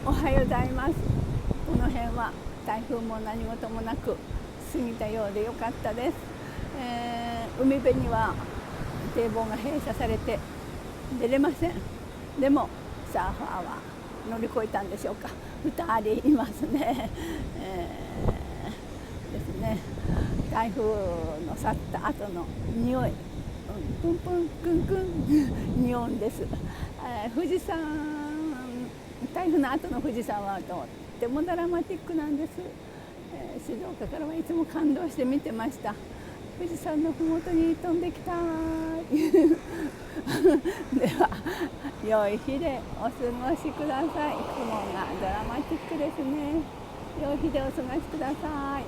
おはようございます。この辺は台風も何事もなく過ぎたようでよかったです。海辺には堤防が閉鎖されて出れません。でもサーファーは乗り越えたんでしょうか。2人いますね。ですね。台風の去った後の匂い、プンプンクンクン匂うんです。富士山、台風の後の富士山はとってもドラマティックなんです。静岡からはいつも感動して見てました。富士山のふもとに飛んできたいでは良い日でお過ごしください。雲がドラマティックですね。良い日でお過ごしください。